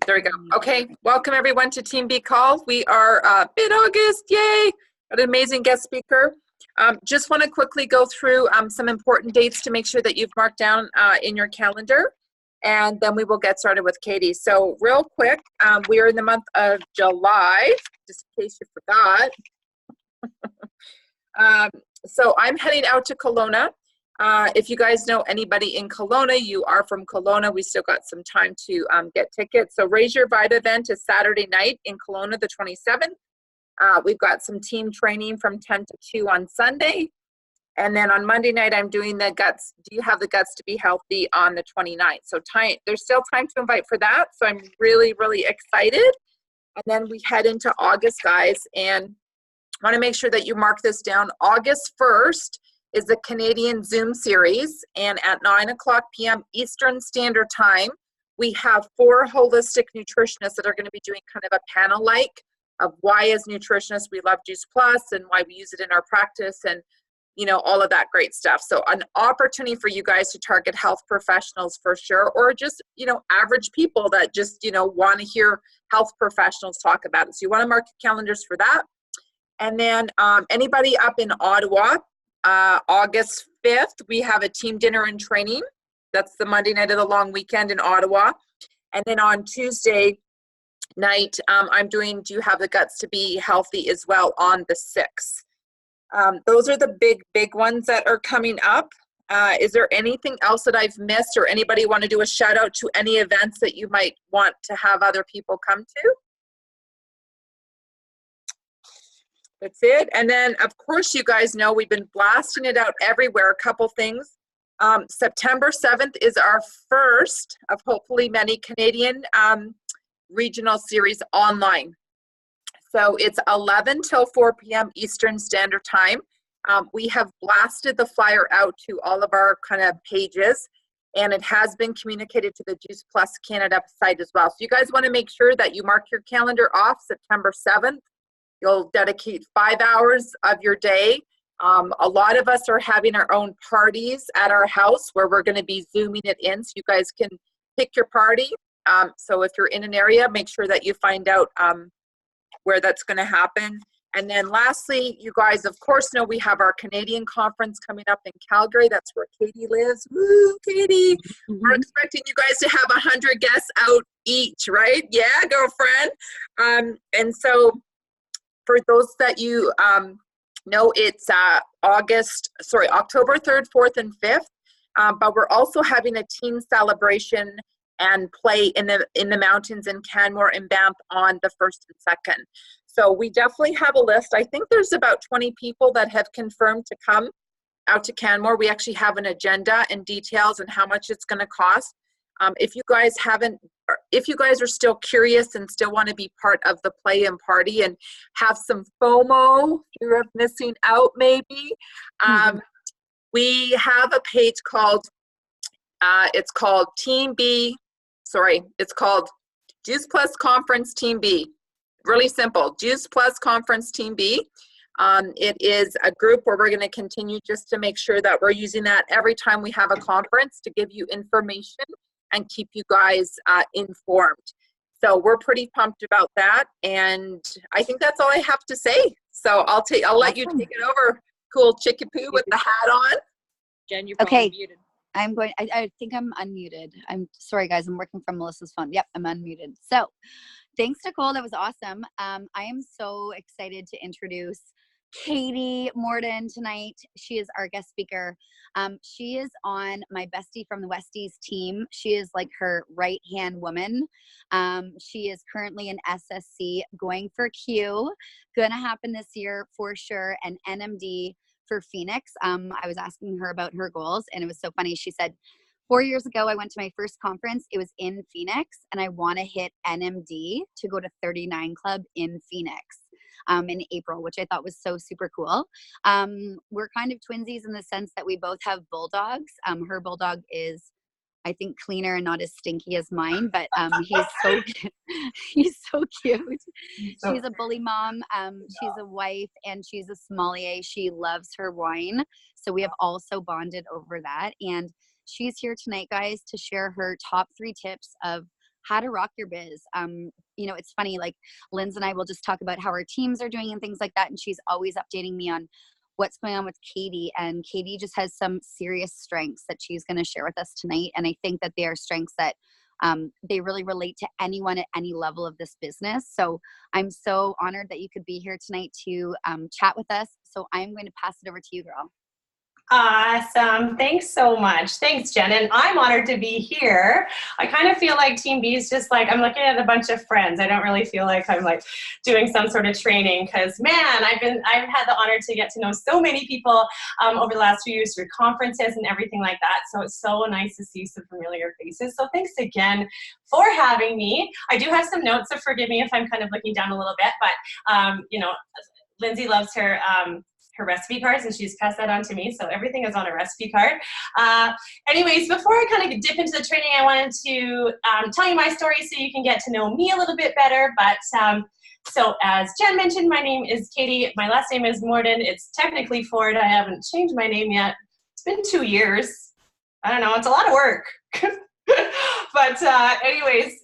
There we go. Okay, welcome everyone to Team B Call. We are mid-August, yay! Got an amazing guest speaker. Just want to quickly go through some important dates to make sure that you've marked down in your calendar, and then we will get started with Katie. So real quick, we are in the month of July, just in case you forgot. So I'm heading out to Kelowna. If you guys know anybody in Kelowna, you are from Kelowna, we still got some time to get tickets. So Raise Your Vibe event is Saturday night in Kelowna, the 27th. We've got some team training from 10 to 2 on Sunday. And then on Monday night, I'm doing the guts. Do you have the guts to be healthy on the 29th? So there's still time to invite for that. So I'm really, really excited. And then we head into August, guys, and want to make sure that you mark this down. August 1st is the Canadian Zoom series, and at 9:00 p.m. Eastern Standard Time, we have 4 holistic nutritionists that are going to be doing kind of a panel-like of why as nutritionists we love Juice Plus and why we use it in our practice and, you know, all of that great stuff. So an opportunity for you guys to target health professionals for sure, or just, you know, average people that just, you know, want to hear health professionals talk about it. So you want to mark your calendars for that. And then anybody up in Ottawa, August 5th, we have a team dinner and training. That's the Monday night of the long weekend in Ottawa. And then on Tuesday night, I'm doing Do You Have the Guts to Be Healthy as well on the 6th. Those are the big ones that are coming up. Is there anything else that I've missed, or anybody want to do a shout out to any events that you might want to have other people come to? That's it. And then, of course, you guys know we've been blasting it out everywhere. A couple things. September 7th is our first of hopefully many Canadian regional series online. So it's 11 till 4 p.m. Eastern Standard Time. We have blasted the flyer out to all of our kind of pages, and it has been communicated to the Juice Plus Canada site as well. So you guys want to make sure that you mark your calendar off September 7th. You'll dedicate 5 hours of your day. A lot of us are having our own parties at our house where we're going to be Zooming it in, so you guys can pick your party. So if you're in an area, make sure that you find out where that's going to happen. And then lastly, you guys, of course, know we have our Canadian conference coming up in Calgary. That's where Katie lives. Woo, Katie. Mm-hmm. We're expecting you guys to have 100 guests out each, right? Yeah, girlfriend. And so for those that you know, it's October 3rd, 4th, and 5th. But we're also having a team celebration and play in the mountains in Canmore and Banff on the 1st and 2nd. So we definitely have a list. I think there's about 20 people that have confirmed to come out to Canmore. We actually have an agenda and details and how much it's going to cost. If you guys are still curious and still want to be part of the play and party and have some FOMO, fear of missing out maybe, we have a page called, it's called Juice Plus Conference Team B. Really simple, Juice Plus Conference Team B. It is a group where we're going to continue just to make sure that we're using that every time we have a conference to give you information and keep you guys informed. So we're pretty pumped about that, and I think that's all I have to say. So I'll let you take it over. Cool Chickapoo with the hat on. Jen, you're probably muted. I think I'm unmuted. I'm sorry, guys. I'm working from Melissa's phone. Yep, I'm unmuted. So thanks, Nicole. That was awesome. I am so excited to introduce Katie Mordan tonight. She is our guest speaker. She is on my Bestie from the Westies team. She is like her right-hand woman. She is currently an SSC, going for Q. Gonna happen this year for sure, and NMD for Phoenix. I was asking her about her goals, and it was so funny. She said, 4 years ago, I went to my first conference. It was in Phoenix, and I want to hit NMD to go to 39 Club in Phoenix in April, which I thought was so super cool. We're kind of twinsies in the sense that we both have bulldogs. Her bulldog is, I think, cleaner and not as stinky as mine, but he's so cute. She's a bully mom. She's a wife, and she's a sommelier. She loves her wine. So we have also bonded over that. And she's here tonight, guys, to share her top 3 tips of how to rock your biz. You know, it's funny, like Linz and I will just talk about how our teams are doing and things like that. And she's always updating me on what's going on with Katie. And Katie just has some serious strengths that she's going to share with us tonight. And I think that they are strengths that they really relate to anyone at any level of this business. So I'm so honored that you could be here tonight to chat with us. So I'm going to pass it over to you, girl. Awesome. Thanks so much. Thanks, Jen. And I'm honored to be here. I kind of feel like Team B is just like, I'm looking at a bunch of friends. I don't really feel like I'm like doing some sort of training because, man, I've had the honor to get to know so many people over the last few years through conferences and everything like that. So it's so nice to see some familiar faces. So thanks again for having me. I do have some notes, so forgive me if I'm kind of looking down a little bit, but you know, Lindsay loves her recipe cards, and she's passed that on to me, so everything is on a recipe card. Anyways, before I kind of dip into the training, I wanted to tell you my story so you can get to know me a little bit better. But so as Jen mentioned, my name is Katie. My last name is Mordan. It's technically Ford. I haven't changed my name yet. It's been 2 years. I don't know. It's a lot of work. But anyways,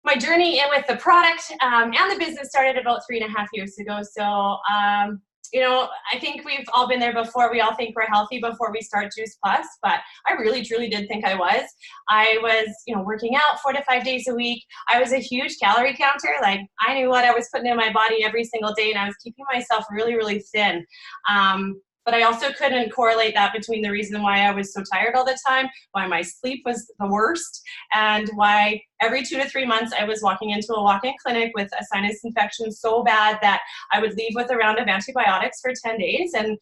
my journey in with the product and the business started about 3.5 years ago. So, you know, I think we've all been there before. We all think we're healthy before we start Juice Plus, but I really, truly did think I was. I was, you know, working out 4 to 5 days a week. I was a huge calorie counter. Like, I knew what I was putting in my body every single day, and I was keeping myself really, really thin. But I also couldn't correlate that between the reason why I was so tired all the time, why my sleep was the worst, and why every 2 to 3 months I was walking into a walk-in clinic with a sinus infection so bad that I would leave with a round of antibiotics for 10 days. And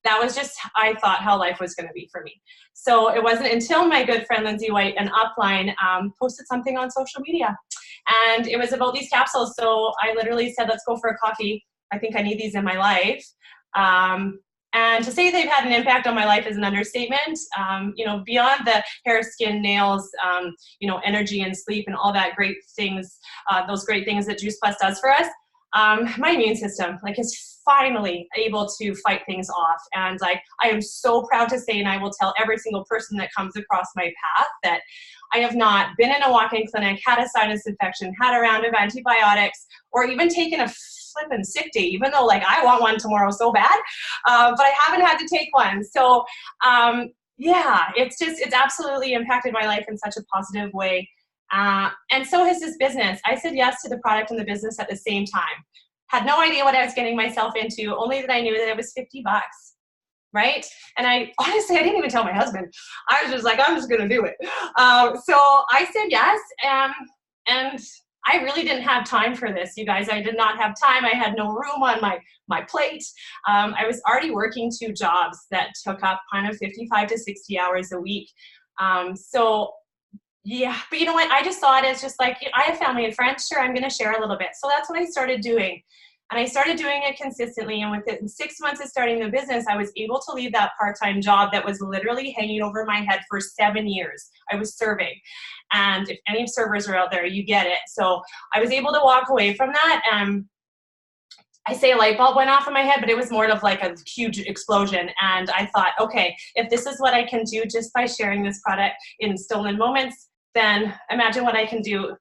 that was just, I thought, how life was going to be for me. So it wasn't until my good friend Lindsay White and Upline posted something on social media. And it was about these capsules. So I literally said, let's go for a coffee. I think I need these in my life. And to say they've had an impact on my life is an understatement. You know, beyond the hair, skin, nails, you know, energy and sleep and all that great things, those great things that Juice Plus does for us, my immune system, like, is finally able to fight things off. And like, I am so proud to say, and I will tell every single person that comes across my path, that I have not been in a walk-in clinic, had a sinus infection, had a round of antibiotics, or even taken a flippin' sick day, even though like I want one tomorrow so bad, but I haven't had to take one. So yeah, it's absolutely impacted my life in such a positive way. And so has this business. I said yes to the product and the business at the same time. Had no idea what I was getting myself into, only that I knew that it was $50, right? And I honestly, I didn't even tell my husband. I was just like, I'm just gonna do it. So I said yes, and I really didn't have time for this, you guys. I did not have time. I had no room on my plate. I was already working 2 jobs that took up kind of 55 to 60 hours a week. So yeah, but you know what? I just saw it as just like, I have family and friends. Sure, I'm going to share a little bit. So that's what I started doing. And I started doing it consistently. And within 6 months of starting the business, I was able to leave that part-time job that was literally hanging over my head for 7 years. I was serving. And if any servers are out there, you get it. So I was able to walk away from that. I say a light bulb went off in my head, but it was more of like a huge explosion. And I thought, okay, if this is what I can do just by sharing this product in stolen moments, then imagine what I can do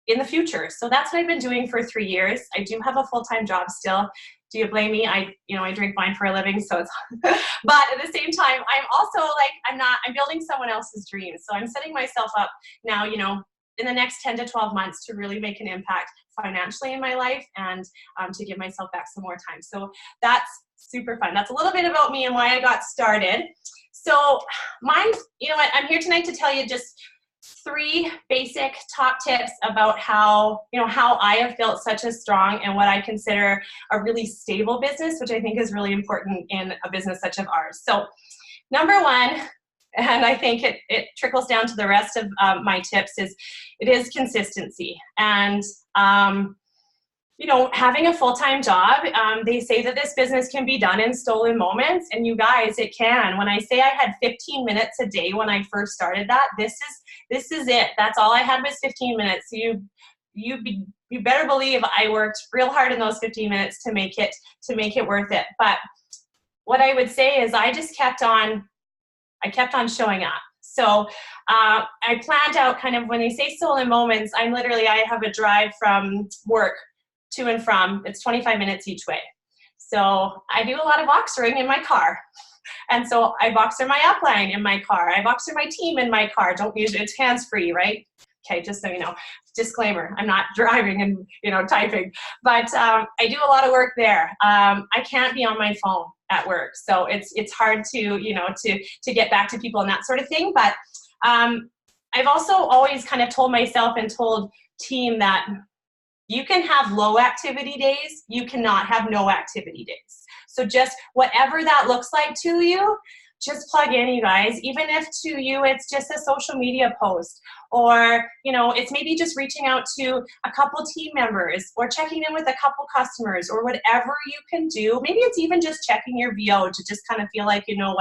in the future. So that's what I've been doing for 3 years. I do have a full-time job still. Do you blame me? I drink wine for a living, so it's, but at the same time, I'm also like, I'm building someone else's dreams. So I'm setting myself up now, you know, in the next 10 to 12 months to really make an impact financially in my life and to give myself back some more time. So that's super fun. That's a little bit about me and why I got started. So mine, you know what, I'm here tonight to tell you just 3 basic top tips about how I have built such a strong and what I consider a really stable business, which I think is really important in a business such as ours. So number 1, and I think it trickles down to the rest of my tips, is consistency. And you know, having a full-time job, they say that this business can be done in stolen moments, and you guys, it can. When I say I had 15 minutes a day when I first started that, this is it. That's all I had was 15 minutes. So you better believe I worked real hard in those 15 minutes to make it worth it. But what I would say is I kept on showing up. So I planned out kind of, when they say stolen moments, I have a drive from work to and from. It's 25 minutes each way. So I do a lot of boxering in my car. And so I boxer my upline in my car. I boxer my team in my car. Don't use it. It's hands-free, right? Okay, just so you know, disclaimer, I'm not driving and, typing, but I do a lot of work there. I can't be on my phone at work. So it's hard to, to get back to people and that sort of thing. But I've also always kind of told myself and told team that you can have low activity days. You cannot have no activity days. So just whatever that looks like to you, just plug in, you guys. Even if to you it's just a social media post, or it's maybe just reaching out to a couple team members, or checking in with a couple customers, or whatever you can do. Maybe it's even just checking your VO to just kind of feel like you know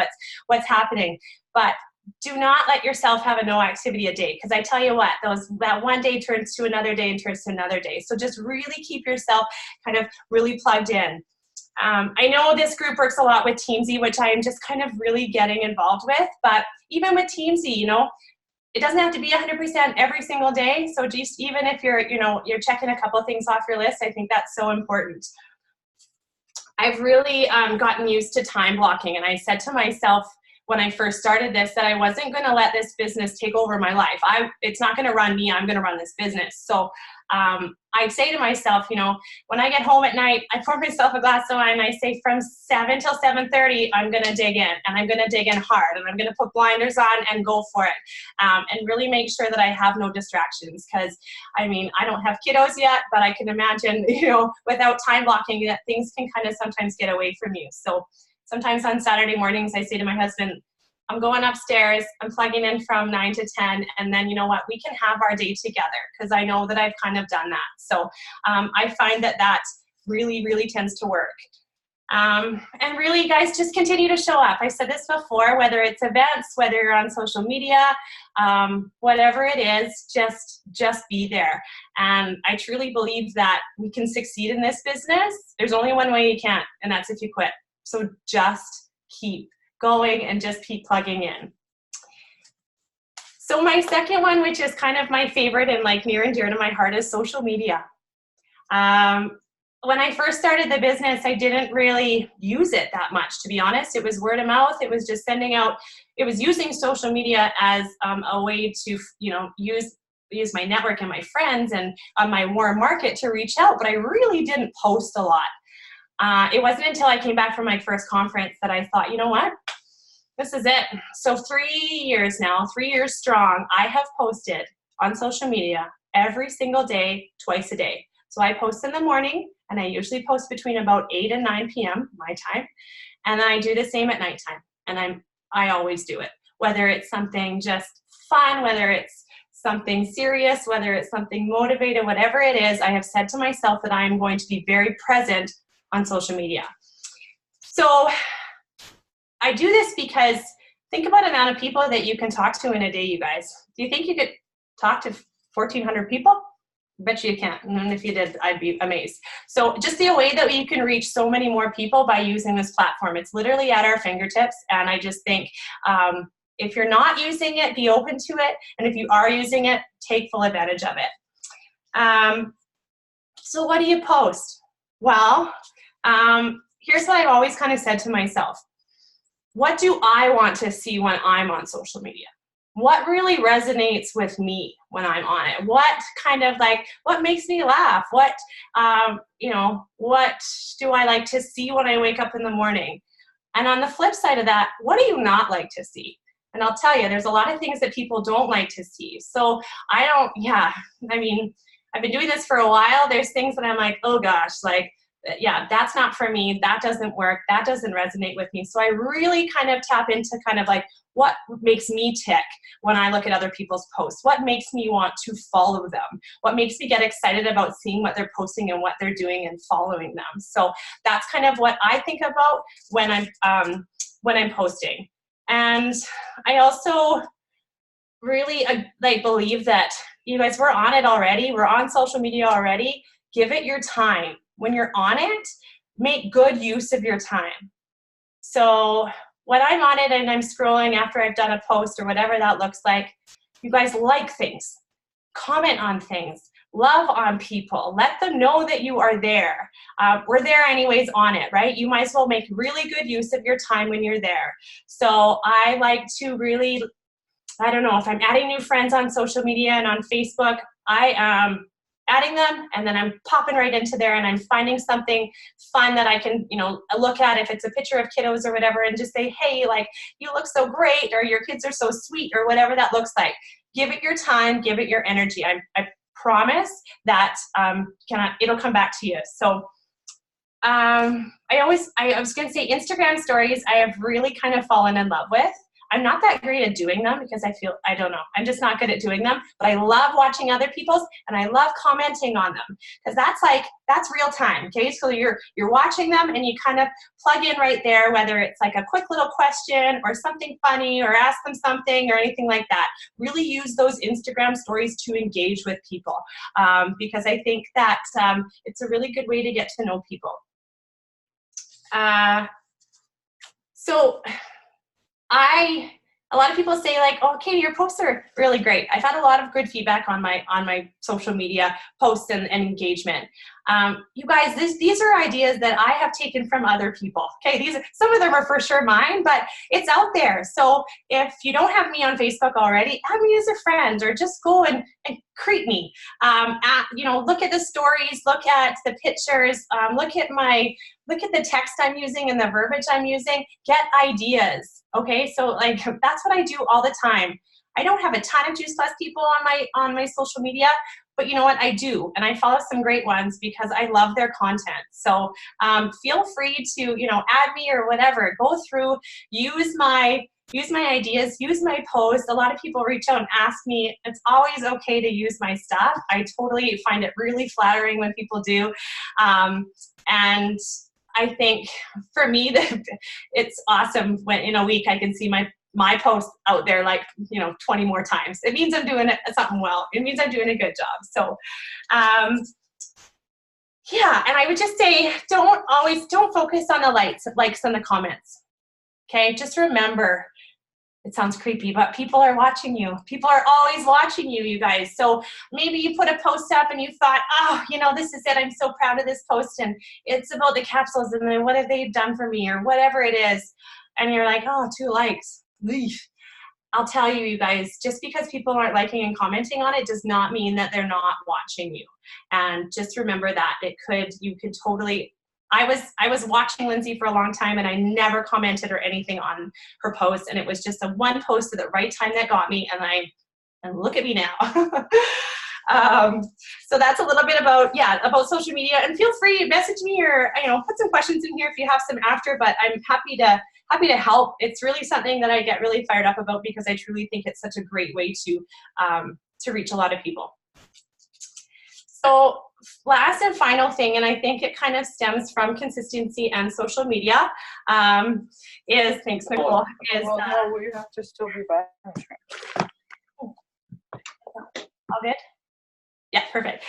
what's happening. But do not let yourself have a no activity a day, because I tell you what, that one day turns to another day and turns to another day. So just really keep yourself kind of really plugged in. I know this group works a lot with Teamsy, which I am just kind of really getting involved with. But even with Teamsy, it doesn't have to be 100% every single day. So just even if you're checking a couple things off your list, I think that's so important. I've really gotten used to time blocking, and I said to myself when I first started this that I wasn't going to let this business take over my life. It's not going to run me. I'm going to run this business. So I say to myself, when I get home at night, I pour myself a glass of wine, and I say from 7 till 7:30, I'm going to dig in, and I'm going to dig in hard, and I'm going to put blinders on and go for it, and really make sure that I have no distractions. Because I don't have kiddos yet, but I can imagine, without time blocking, that things can kind of sometimes get away from you. So sometimes on Saturday mornings, I say to my husband, I'm going upstairs, I'm plugging in from 9 to 10, and then you know what, we can have our day together, because I know that I've kind of done that. So I find that really, really tends to work. And really, guys, just continue to show up. I said this before, whether it's events, whether you're on social media, whatever it is, just be there. And I truly believe that we can succeed in this business. There's only one way you can't, and that's if you quit. So just keep going and just keep plugging in. So my second one, which is kind of my favorite and like near and dear to my heart, is social media. When I first started the business, I didn't really use it that much, to be honest. It was word of mouth. It was just sending out, it was using social media as a way to, use my network and my friends and my warm market to reach out, but I really didn't post a lot. It wasn't until I came back from my first conference that I thought, you know what, this is it. So 3 years now, 3 years strong, I have posted on social media every single day, twice a day. So I post in the morning, and I usually post between about 8 and 9 p.m. my time. And then I do the same at nighttime. And I always do it, whether it's something just fun, whether it's something serious, whether it's something motivated, whatever it is, I have said to myself that I am going to be very present on social media. So I do this because think about the amount of people that you can talk to in a day, you guys. Do you think you could talk to 1,400 people? I bet you can't. And if you did, I'd be amazed. So just the way that you can reach so many more people by using this platform. It's literally at our fingertips. And I just think if you're not using it, be open to it. And if you are using it, take full advantage of it. So what do you post? Well, here's what I've always kind of said to myself. What do I want to see when I'm on social media? What really resonates with me when I'm on it? What kind of what makes me laugh? What do I like to see when I wake up in the morning? And on the flip side of that, what do you not like to see? And I'll tell you, there's a lot of things that people don't like to see. So I've been doing this for a while. There's things that I'm like, oh gosh, that's not for me. That doesn't work. That doesn't resonate with me. So I really kind of tap into what makes me tick when I look at other people's posts. What makes me want to follow them? What makes me get excited about seeing what they're posting and what they're doing and following them? So that's kind of what I think about when I'm posting. And I also really believe that you guys, we're on it already. We're on social media already. Give it your time. When you're on it, make good use of your time. So when I'm on it and I'm scrolling after I've done a post or whatever that looks like, you guys like things, comment on things, love on people, let them know that you are there. We're there anyways on it, right? You might as well make really good use of your time when you're there. So I like to really, I don't know, if I'm adding new friends on social media and on Facebook, I am adding them, and then I'm popping right into there and I'm finding something fun that I can, look at, if it's a picture of kiddos or whatever, and just say, hey, like, you look so great, or your kids are so sweet, or whatever that looks like. Give it your time, give it your energy. I promise that it'll come back to you. So I was going to say Instagram stories I have really kind of fallen in love with. I'm not that great at doing them because I don't know, I'm just not good at doing them, but I love watching other people's, and I love commenting on them, because that's real time. Okay, so you're watching them and you kind of plug in right there, whether it's like a quick little question or something funny, or ask them something or anything like that. Really use those Instagram stories to engage with people, because I think that it's a really good way to get to know people. So a lot of people say, like, oh, Katie, your posts are really great. I've had a lot of good feedback on my social media posts and engagement. You guys, these are ideas that I have taken from other people. Okay, some of them are for sure mine, but it's out there. So if you don't have me on Facebook already, add me as a friend, or just go and greet me. Look at the stories, look at the pictures, look at the text I'm using and the verbiage I'm using. Get ideas. Okay, so like that's what I do all the time. I don't have a ton of Juice Plus people on my social media, but you know what, I do, and I follow some great ones because I love their content. So feel free to add me or whatever. Go through, use my ideas, use my posts. A lot of people reach out and ask me. It's always okay to use my stuff. I totally find it really flattering when people do, and I think for me that it's awesome when in a week I can see my post out there like 20 more times. It means I'm doing something well. It means I'm doing a good job. So yeah, and I would just say don't focus on the likes and the comments. Okay, just remember, it sounds creepy, but people are watching you. People are always watching you, you guys. So maybe you put a post up and you thought, oh, this is it. I'm so proud of this post, and it's about the capsules, and then what have they done for me, or whatever it is. And you're like, oh, 2 likes. I'll tell you, you guys, just because people aren't liking and commenting on it does not mean that they're not watching you. And just remember that you could totally. I was watching Lindsay for a long time, and I never commented or anything on her posts, and it was just a one post at the right time that got me, and look at me now. So that's a little bit about social media, and feel free to message me or put some questions in here if you have some after, but I'm happy to help. It's really something that I get really fired up about because I truly think it's such a great way to reach a lot of people. So last and final thing, and I think it kind of stems from consistency and social media, is, thanks Nicole, no, we have to still be back. All good? Yeah, perfect.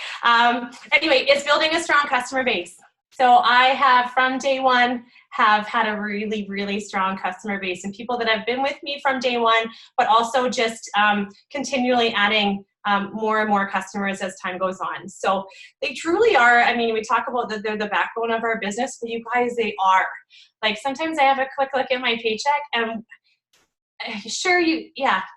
Anyway, it's building a strong customer base. So I have, from day one, have had a really, really strong customer base, and people that have been with me from day one, but also just continually adding more and more customers as time goes on. So they truly are, we talk about that they're the backbone of our business, but you guys, they are. Like, sometimes I have a quick look at my paycheck, and sure,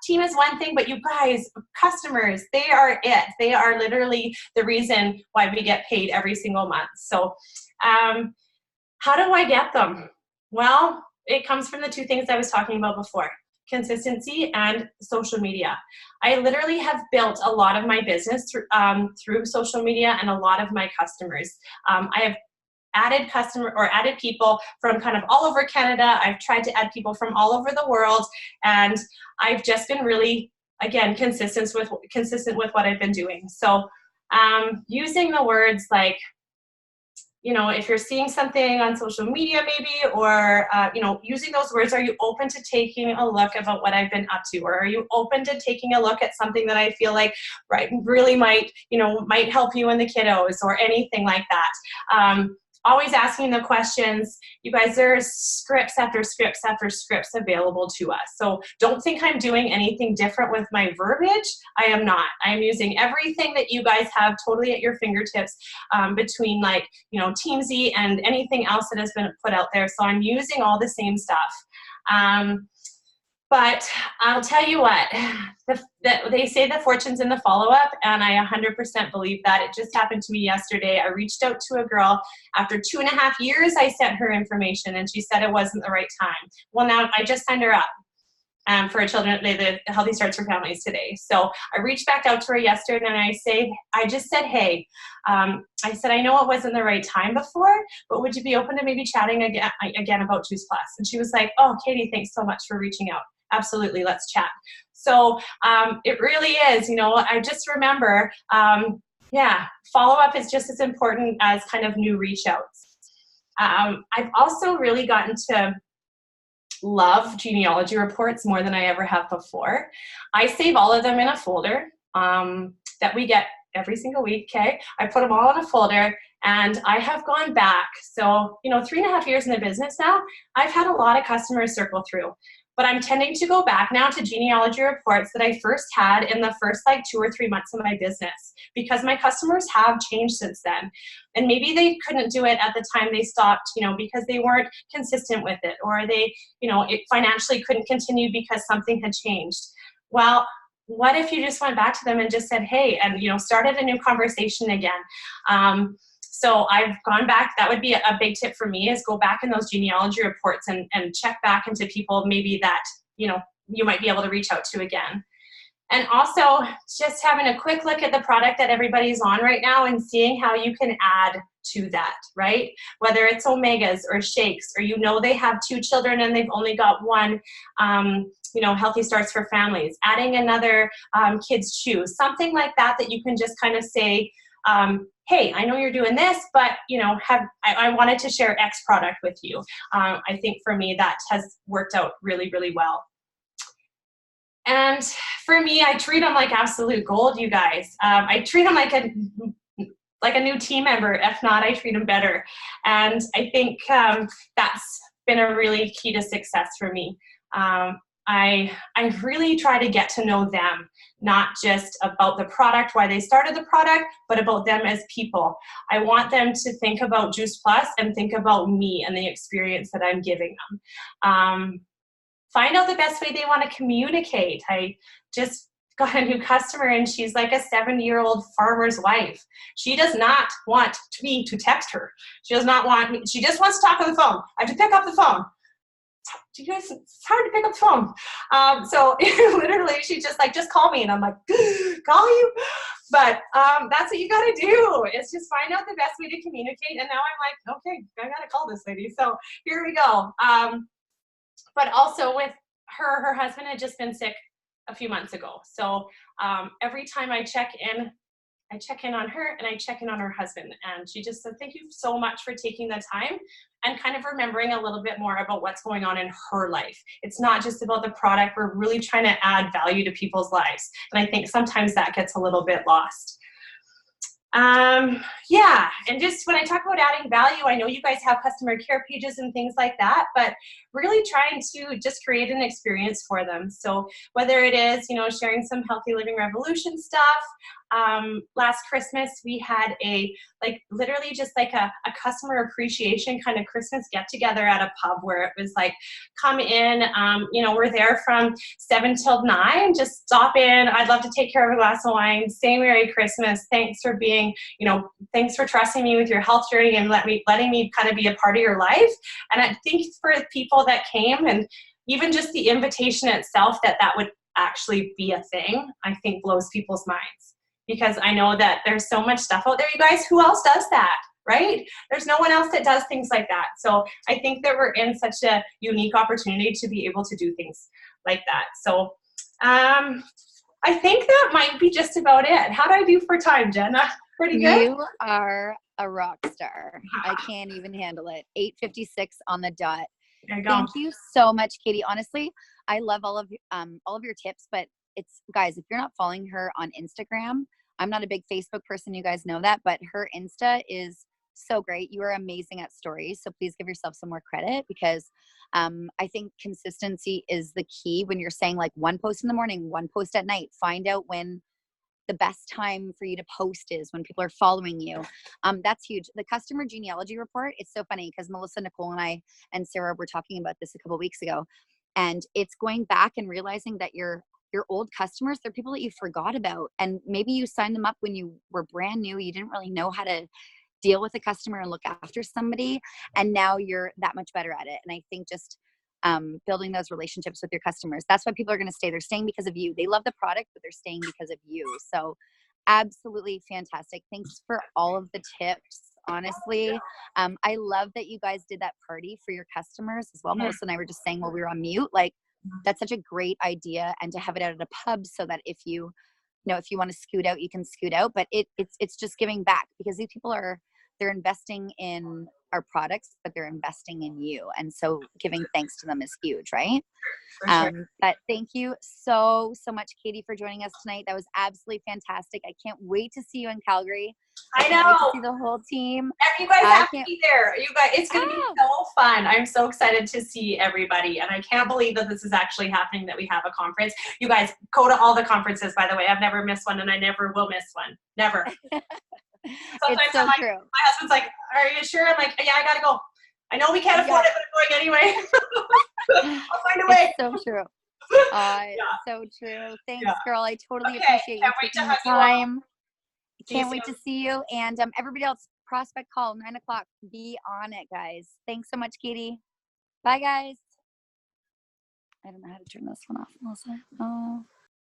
team is one thing, but you guys, customers, they are it. They are literally the reason why we get paid every single month. So how do I get them? Well, it comes from the 2 things I was talking about before: consistency and social media. I literally have built a lot of my business through social media, and a lot of my customers. I have added people from kind of all over Canada. I've tried to add people from all over the world, and I've just been really, again, consistent with what I've been doing. So using the words like, if you're seeing something on social media maybe, or, using those words, are you open to taking a look about what I've been up to? Or are you open to taking a look at something that I feel like, really might help you and the kiddos, or anything like that? always asking the questions. You guys, there's scripts after scripts after scripts available to us. So don't think I'm doing anything different with my verbiage. I am not. I'm using everything that you guys have totally at your fingertips, between like, you know, Teamsy and anything else that has been put out there. So I'm using all the same stuff. But I'll tell you what, they say the fortune's in the follow-up, and I 100% believe that. It just happened to me yesterday. I reached out to a girl. After 2.5 years, I sent her information, and she said it wasn't the right time. Well, now I just signed her up for the Healthy Starts for Families today. So I reached back out to her yesterday, and I just said, hey, I said, I know it wasn't the right time before, but would you be open to maybe chatting again about Juice Plus? And she was like, oh, Katie, thanks so much for reaching out. Absolutely, let's chat. So it really is, you know, I just remember, follow-up is just as important as kind of new reach outs. I've also really gotten to love genealogy reports more than I ever have before. I save all of them in a folder that we get every single week, okay? I put them all in a folder, and I have gone back. So, you know, 3.5 years in the business now, I've had a lot of customers circle through. But I'm tending to go back now to genealogy reports that I first had in the first like 2 or 3 months of my business, because my customers have changed since then. And maybe they couldn't do it at the time they stopped, you know, because they weren't consistent with it, or they, you know, it financially couldn't continue because something had changed. Well, what if you just went back to them and just said, hey, and, you know, started a new conversation again? So I've gone back. That would be a big tip for me, is go back in those genealogy reports and check back into people maybe that, you know, you might be able to reach out to again. And also just having a quick look at the product that everybody's on right now and seeing how you can add to that, right? Whether it's omegas or shakes, or, you know, they have 2 children and they've only got one, you know, Healthy Starts for Families, adding another kid's chew, something like that, that you can just kind of say, hey, I know you're doing this, but, you know, I wanted to share X product with you. I think for me that has worked out really, really well. And for me, I treat them like absolute gold, you guys. I treat them like a new team member. If not, I treat them better. And I think that's been a really key to success for me. I really try to get to know them, not just about the product, why they started the product, but about them as people. I want them to think about Juice Plus and think about me and the experience that I'm giving them. Find out the best way they want to communicate. I just got a new customer, and she's like a 70-year-old farmer's wife. She does not want me to text her. She does not want me. She just wants to talk on the phone. I have to pick up the phone. You guys, it's hard to pick up the phone. So literally, she's just like, just call me. And I'm like, call you? But that's what you got to do, is just find out the best way to communicate. And now I'm like, okay, I got to call this lady. So here we go. But also with her husband had just been sick a few months ago. So every time I check in on her, and I check in on her husband. And she just said, thank you so much for taking the time and kind of remembering a little bit more about what's going on in her life. It's not just about the product. We're really trying to add value to people's lives. And I think sometimes that gets a little bit lost. Yeah, and just when I talk about adding value, I know you guys have customer care pages and things like that, but really trying to just create an experience for them. So whether it is, you know, sharing some Healthy Living Revolution stuff. Last Christmas, we had literally just like a customer appreciation kind of Christmas get together at a pub, where it was like, come in, you know, we're there from 7 till 9, just stop in. I'd love to take care of a glass of wine, say Merry Christmas. Thanks for being, you know, thanks for trusting me with your health journey and letting me kind of be a part of your life. And I think for people that came, and even just the invitation itself, that would actually be a thing, I think blows people's minds. Because I know that there's so much stuff out there, you guys. Who else does that, right? There's no one else that does things like that. So I think that we're in such a unique opportunity to be able to do things like that. So I think that might be just about it. How'd I do for time, Jenna? Pretty good? You are a rock star. I can't even handle it. 8:56 on the dot. There you go. Thank you so much, Katie. Honestly, I love all of your tips, but it's, guys, if you're not following her on Instagram, I'm not a big Facebook person, you guys know that, but her Insta is so great. You are amazing at stories. So please give yourself some more credit, because I think consistency is the key when you're saying like one post in the morning, one post at night. Find out when the best time for you to post is, when people are following you. That's huge. The customer genealogy report, it's so funny because Melissa, Nicole, and I and Sarah were talking about this a couple of weeks ago. And it's going back and realizing that your old customers, they're people that you forgot about. And maybe you signed them up when you were brand new. You didn't really know how to deal with a customer and look after somebody. And now you're that much better at it. And I think just building those relationships with your customers, that's why people are going to stay. They're staying because of you. They love the product, but they're staying because of you. So absolutely fantastic. Thanks for all of the tips. Honestly, I love that you guys did that party for your customers as well. Melissa and I were just saying while we were on mute, like, that's such a great idea, and to have it out at a pub so that if you know, if you want to scoot out, you can scoot out. But it's just giving back, because these people they're investing in our products, but they're investing in you, and so giving thanks to them is huge, right? For sure. But thank you so much, Katie, for joining us tonight. That was absolutely fantastic. I can't wait to see you in Calgary. I can't wait to know. see the whole team. You guys I have to can't- be there. You guys, it's going to be so fun. I'm so excited to see everybody, and I can't believe that this is actually happening, that we have a conference. You guys go to all the conferences, by the way. I've never missed one, and I never will miss one. Never. Sometimes It's so true. my husband's like, "Are you sure?" I'm like, "Yeah, I gotta go. I know we can't afford it, but I'm going anyway." I'll find a way. It's so true. Yeah. So true. Thanks, Yeah. girl. I totally Okay, appreciate you can't wait to taking the hug you all. time. See you Can't wait to soon. see you. And everybody else, prospect call 9 o'clock. Be on it, guys. Thanks so much, Katie. Bye, guys. I don't know how to turn this one off, Melissa. Oh.